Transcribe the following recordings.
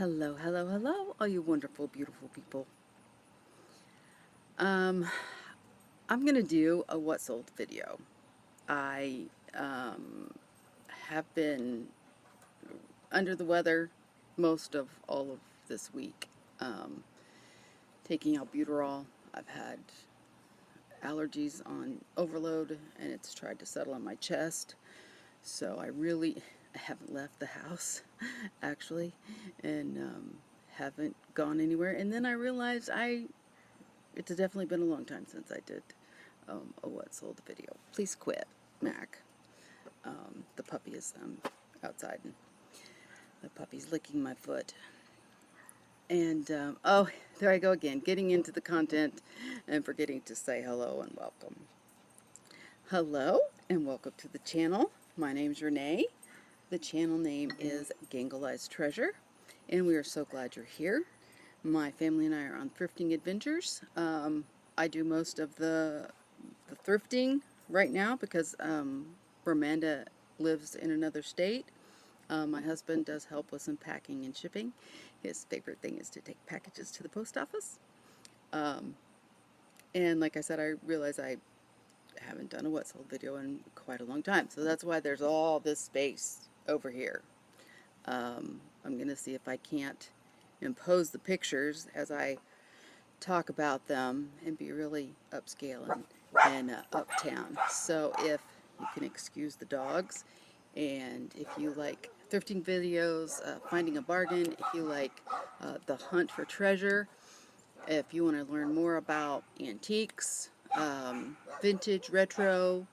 Hello, hello, hello, all you wonderful, beautiful people. Um, I'm gonna do a what sold video. I have been under the weather most of all of this week. Um, Taking albuterol. I've had allergies on overload, and it's tried to settle on my chest. So I haven't left the house, actually, and haven't gone anywhere. And then I realized it's definitely been a long time since I did a what sold video. Please quit, Mac. The puppy is outside, and the puppy's licking my foot. And oh, there I go again, getting into the content and forgetting to say hello and welcome. Hello and welcome to the channel. My name's Renee. The channel name is Gangelized Treasure, and we are so glad you're here. My family and I are on thrifting adventures. I do most of the thrifting right now because Amanda lives in another state. My husband does help with some packing and shipping. His favorite thing is to take packages to the post office. Um, and like I said, I realize I haven't done a what sold video in quite a long time. So that's why there's all this space over here. I'm going to see if I can't impose the pictures as I talk about them and be really upscale and uptown. So if you can excuse the dogs, and if you like thrifting videos, finding a bargain, if you like the hunt for treasure, if you want to learn more about antiques, vintage, retro,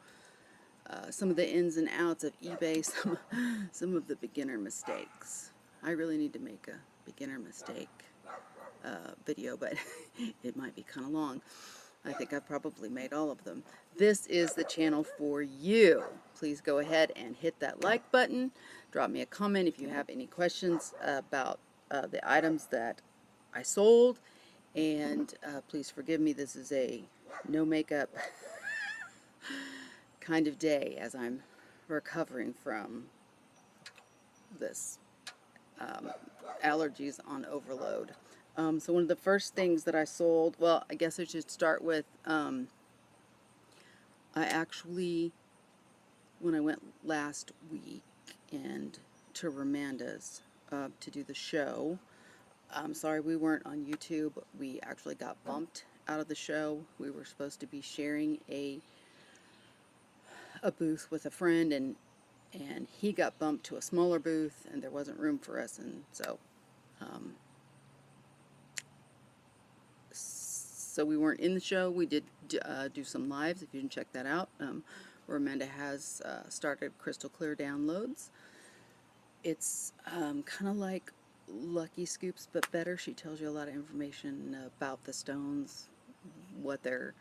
some of the ins and outs of eBay, some of the beginner mistakes. I really need to make a beginner mistake video, but it might be kind of long. I think I've probably made all of them. This is the channel for you. Please go ahead and hit that like button. Drop me a comment if you have any questions about the items that I sold. And please forgive me, this is a no makeup kind of day as I'm recovering from this allergies on overload. So one of the first things that I sold, well, I guess I should start with, I actually, when I went last week and to Ramanda's to do the show, I'm sorry we weren't on YouTube. We actually got bumped out of the show. We were supposed to be sharing a booth with a friend, and he got bumped to a smaller booth, and there wasn't room for us, and um, so we weren't in the show. We did do some lives, if you can check that out, where Amanda has started Crystal Clear Downloads. It's kind of like Lucky Scoops, but better. She tells you a lot of information about the stones, what they're,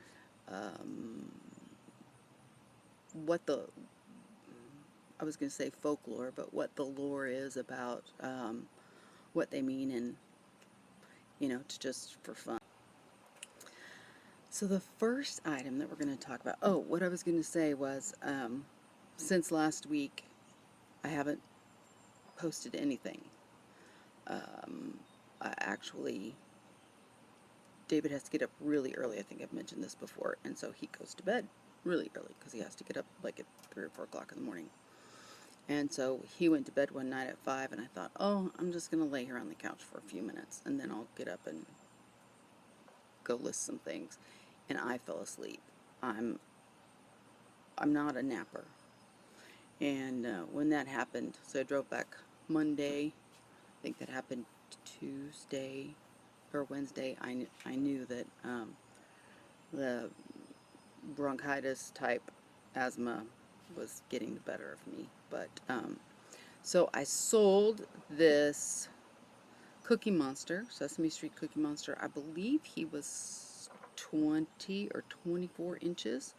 what the, I was going to say folklore, but what the lore is about what they mean, and, it's just for fun. So the first item that we're going to talk about, oh, what I was going to say was, since last week, I haven't posted anything. I actually, David has to get up really early. I think I've mentioned this before, and so he goes to bed really early because he has to get up like at 3 or 4 o'clock in the morning. And so he went to bed one night at 5, and I thought, oh, I'm just going to lay here on the couch for a few minutes, and then I'll get up and go list some things. And I fell asleep. I'm not a napper. And when that happened, so I drove back Monday. I think that happened Tuesday or Wednesday. I knew that the bronchitis type asthma was getting the better of me. But so I sold this Cookie Monster, Sesame Street Cookie Monster. I believe he was 20 or 24 inches.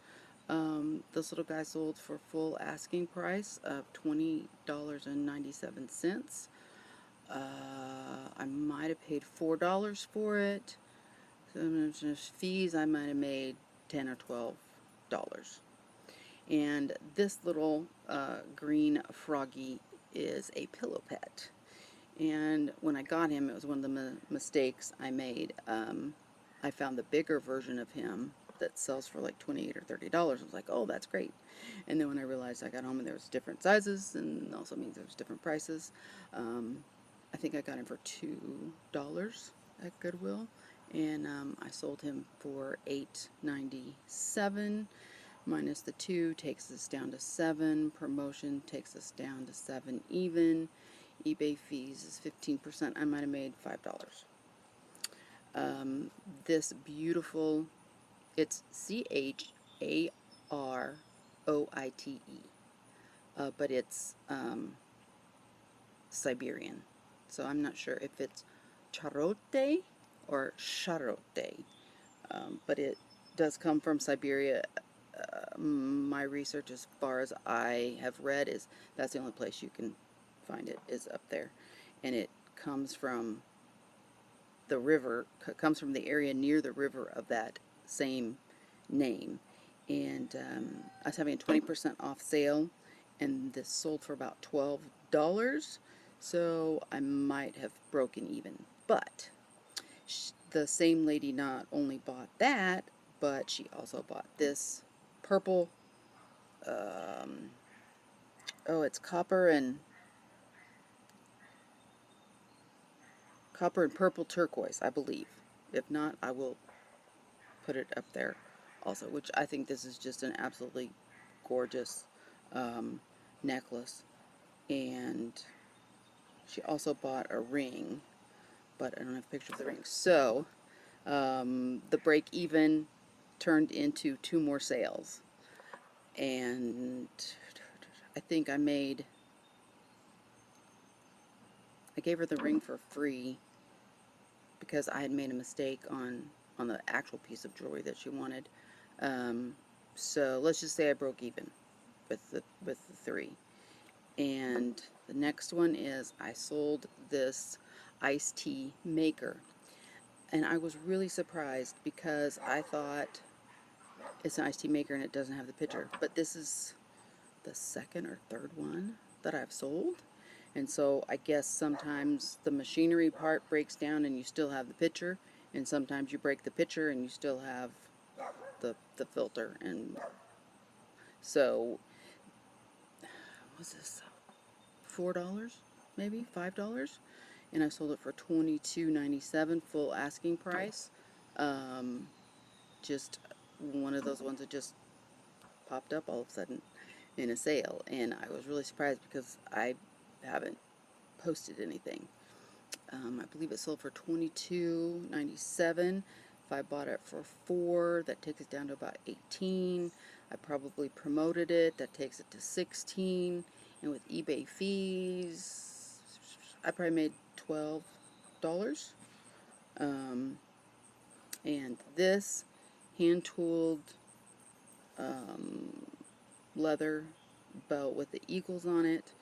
This little guy sold for full asking price of $20.97. I might have paid $4 for it. So fees, I might have made $10 or $12. And this little green froggy is a pillow pet. And when I got him, it was one of the mistakes I made. I found the bigger version of him that sells for like $28 or $30. I was like, oh, that's great. And then when I realized I got home and there was different sizes, and also means there was different prices, I think I got him for $2 at Goodwill, and I sold him for $8.97. Minus the 2 takes us down to 7. Promotion takes us down to 7 even. eBay fees is 15%. I might have made $5. This beautiful, it's Charroite, but it's Siberian. So I'm not sure if it's charote or charote, but it does come from Siberia. My research, as far as I have read, is that's the only place you can find it, is up there, and it comes from the river, comes from the area near the river of that same name. And I was having a 20% off sale, and this sold for about $12, so I might have broken even. But the same lady not only bought that, but she also bought this purple, oh, it's copper and purple turquoise, I believe. If not, I will put it up there also, which I think this is just an absolutely gorgeous necklace. And she also bought a ring, but I don't have a picture of the ring. So the break even turned into 2 more sales, and I think I gave her the ring for free because I had made a mistake on the actual piece of jewelry that she wanted. So let's just say I broke even with the 3. And the next one is I sold this iced tea maker, and I was really surprised because I thought it's an iced tea maker and it doesn't have the picture, but this is the 2nd or 3rd one that I've sold. And so I guess sometimes the machinery part breaks down and you still have the pitcher, and sometimes you break the pitcher and you still have the filter. And so, what's this? $4, maybe $5, and I sold it for $22.97 full asking price. Just one of those ones that just popped up all of a sudden in a sale, and I was really surprised because I haven't posted anything. I believe it sold for $22.97. If I bought it for $4, that takes it down to about $18. I probably promoted it. That takes it to $16. And with eBay fees, I probably made $12. And this hand-tooled leather belt with the eagles on it,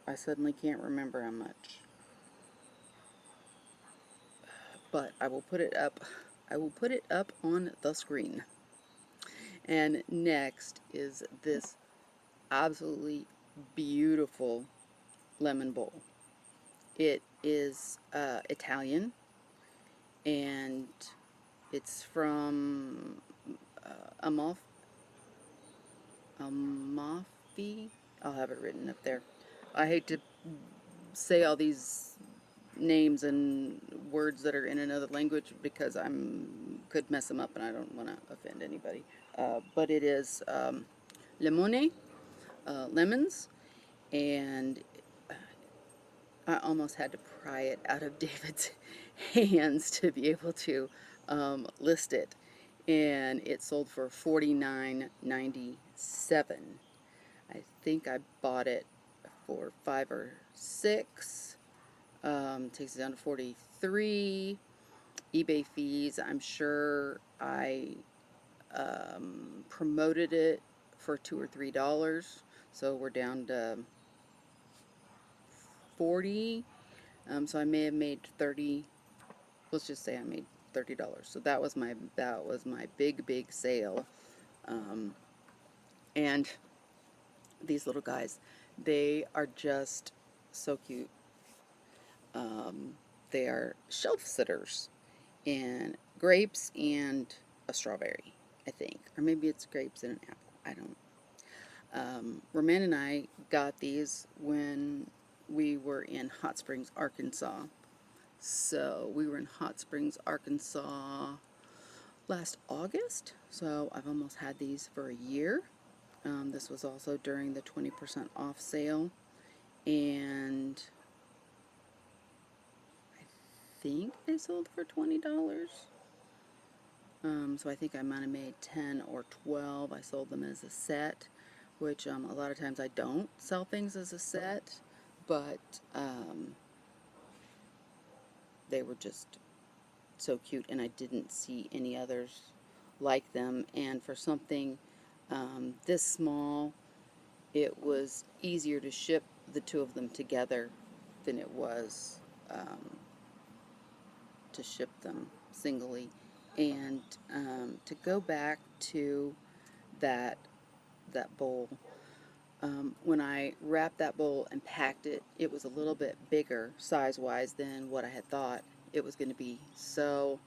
I suddenly can't remember how much, but I will put it up. I will put it up on the screen. And next is this absolutely beautiful lemon bowl. It is Italian, and it's from Amalfi. I'll have it written up there. I hate to say all these names and words that are in another language because could mess them up, and I don't want to offend anybody. But it is limone, lemons, and I almost had to pry it out of David's hands to be able to list it. And it sold for $49.97. I think I bought it for $5 or $6. Takes it down to 43. eBay fees, I'm sure I promoted it for $2 or $3. So we're down to 40. So I may have made 30. Let's just say I made $30. So that was my big sale. And these little guys, they are just so cute. Um, they are shelf sitters in grapes and a strawberry, I think. Or maybe it's grapes and an apple. I don't. Roman and I got these when we were in Hot Springs, Arkansas. So we were in Hot Springs, Arkansas last August. So I've almost had these for a year. This was also during the 20% off sale. And I think they sold for $20. So I think I might have made 10 or 12. I sold them as a set, which a lot of times I don't sell things as a set, but they were just so cute, and I didn't see any others like them. And for something this small, it was easier to ship the two of them together than it was um, to ship them singly. And to go back to that that bowl, when I wrapped that bowl and packed it, it was a little bit bigger size-wise than what I had thought it was going to be. So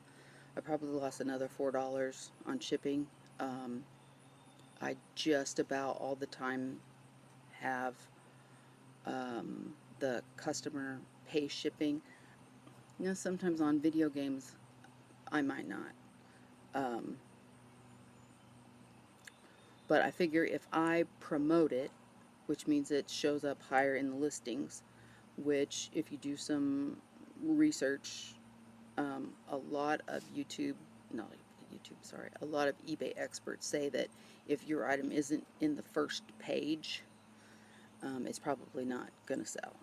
I probably lost another $4 on shipping. Um, I just about all the time have the customer pay shipping. You know, sometimes on video games I might not. Um, but I figure if I promote it, which means it shows up higher in the listings, which if you do some research, a lot of a lot of eBay experts say that if your item isn't in the first page, it's probably not going to sell.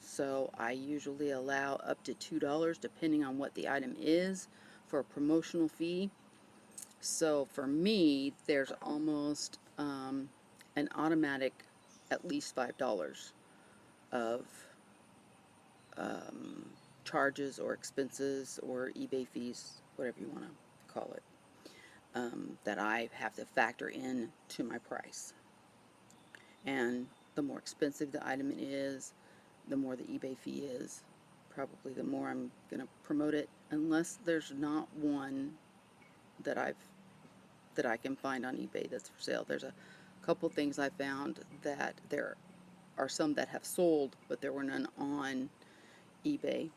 So I usually allow up to $2 depending on what the item is for a promotional fee. So for me, there's almost an automatic at least $5 of um, charges or expenses or eBay fees, whatever you want to call it, that I have to factor in to my price. And the more expensive the item is, the more the eBay fee is. Probably the more I'm going to promote it, unless there's not one that I can find on eBay that's for sale. There's a couple things I found that there are some that have sold, but there were none on eBay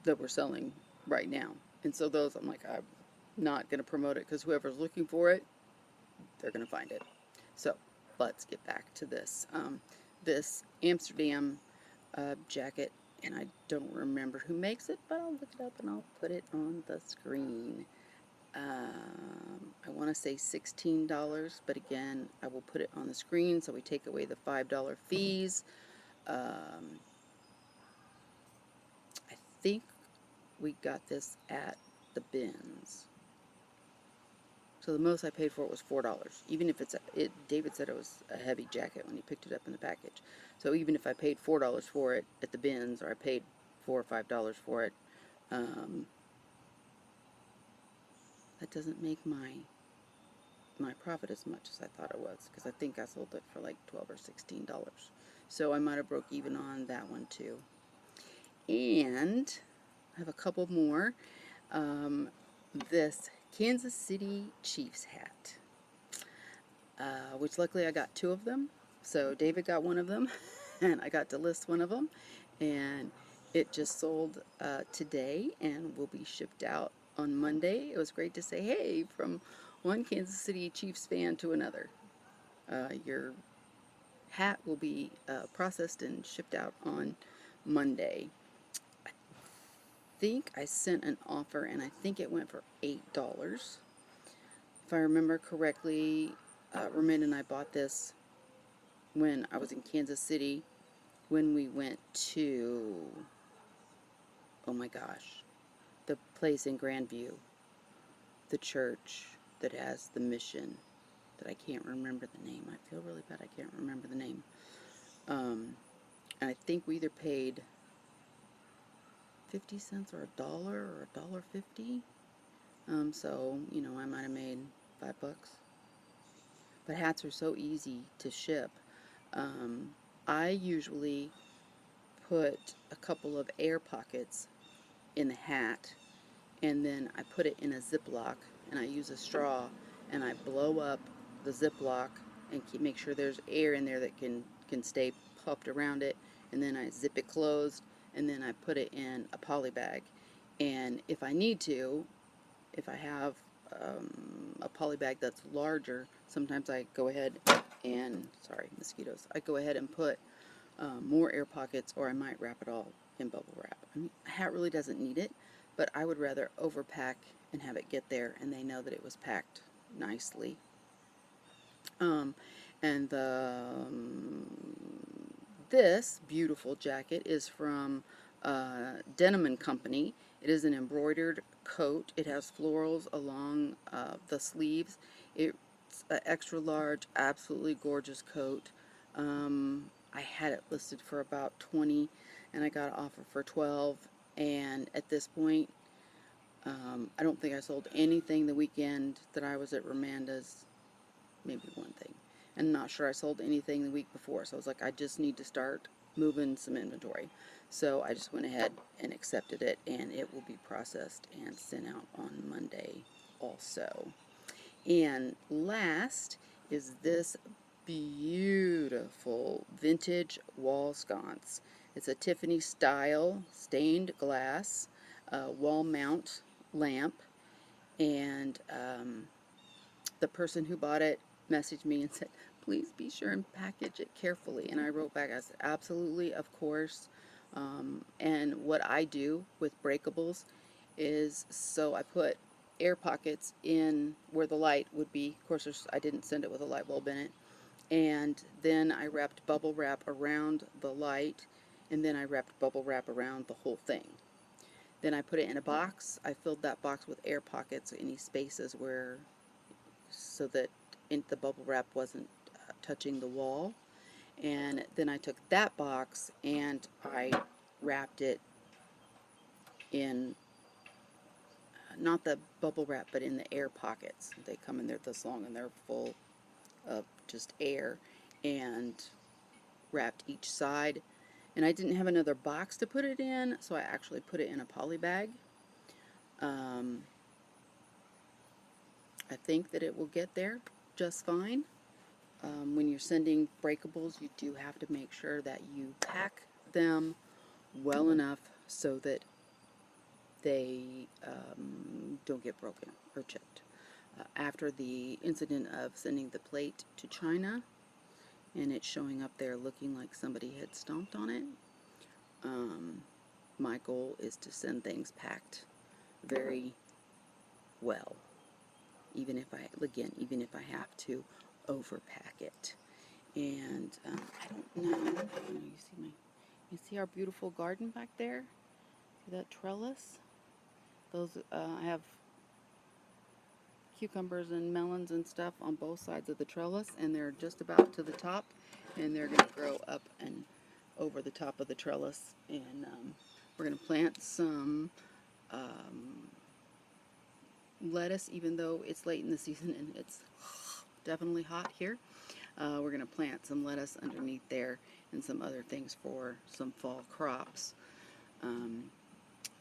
that we're selling right now. And so those, I'm like, I'm not going to promote it because whoever's looking for it, they're going to find it. So let's get back to this. This Amsterdam jacket, and I don't remember who makes it, but I'll look it up and I'll put it on the screen. I want to say $16, but again, I will put it on the screen so we take away the $5 fees. I think we got this at the bins. So the most I paid for it was $4. Even if David said it was a heavy jacket when he picked it up in the package. So even if I paid $4 for it at the bins, or I paid $4 or $5 for it, that doesn't make my profit as much as I thought it was, because I think I sold it for like $12 or $16. So I might have broke even on that one too. And I have a couple more. This Kansas City Chiefs hat, which luckily I got two of them. So David got one of them, and I got to list one of them, and it just sold today and will be shipped out on Monday. It was great to say, hey, from one Kansas City Chiefs fan to another. Your hat will be processed and shipped out on Monday. I think I sent an offer, and I think it went for $8. If I remember correctly, Roman and I bought this when I was in Kansas City, when we went to, oh my gosh, the place in Grandview, the church that has the mission that I can't remember the name. I feel really bad I can't remember the name. And I think we either paid 50 cents or $1 or $1.50. So, you know, I might have made $5. But hats are so easy to ship. I usually put a couple of air pockets in the hat, and then I put it in a Ziploc, and I use a straw, and I blow up the Ziploc and make sure there's air in there that can stay puffed around it, and then I zip it closed, and then I put it in a poly bag. And if I need to, if I have a poly bag that's larger, sometimes I go ahead and, sorry, mosquitoes, I go ahead and put more air pockets, or I might wrap it all in bubble wrap. I mean, a hat really doesn't need it, but I would rather overpack and have it get there and they know that it was packed nicely. And this beautiful jacket is from Denim & Company. It is an embroidered coat. It has florals along the sleeves. It's an extra large, absolutely gorgeous coat. I had it listed for about 20 and I got an offer for 12, and at this point I don't think I sold anything the weekend that I was at Romanda's, maybe one thing. And I'm not sure I sold anything the week before, so I was like, I just need to start moving some inventory. So I just went ahead and accepted it, and it will be processed and sent out on Monday also. And last is this beautiful vintage wall sconce. It's a Tiffany style stained glass wall mount lamp, and the person who bought it messaged me and said, please be sure and package it carefully. And I wrote back, I said, absolutely, of course. And what I do with breakables is, so I put air pockets in where the light would be. Of course, I didn't send it with a light bulb in it. And then I wrapped bubble wrap around the light, and then I wrapped bubble wrap around the whole thing. Then I put it in a box. I filled that box with air pockets, any spaces where, so that the bubble wrap wasn't touching the wall. And then I took that box and I wrapped it in, not the bubble wrap, but in the air pockets. They come in there this long and they're full of just air, and wrapped each side. And I didn't have another box to put it in, so I actually put it in a poly bag. I think that it will get there just fine. When you're sending breakables, you do have to make sure that you pack them well enough so that they don't get broken or chipped. After the incident of sending the plate to China and it showing up there looking like somebody had stomped on it, my goal is to send things packed very well, even if I have to overpack it. And I don't know. You see our beautiful garden back there? See that trellis? Those I have cucumbers and melons and stuff on both sides of the trellis, and they're just about to the top, and they're going to grow up and over the top of the trellis. And we're going to plant some lettuce, even though it's late in the season and it's definitely hot here. We're going to plant some lettuce underneath there and some other things for some fall crops.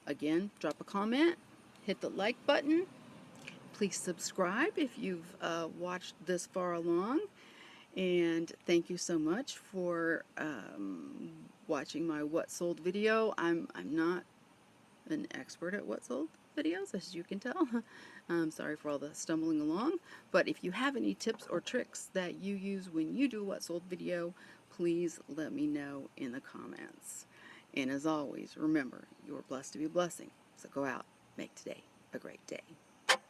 Again, drop a comment, hit the like button. Please subscribe if you've watched this far along. And thank you so much for watching my What Sold video. I'm not an expert at What Sold videos, as you can tell. I'm sorry for all the stumbling along, but if you have any tips or tricks that you use when you do a What Sold video, please let me know in the comments. And as always, remember, you're blessed to be a blessing, so go out, make today a great day.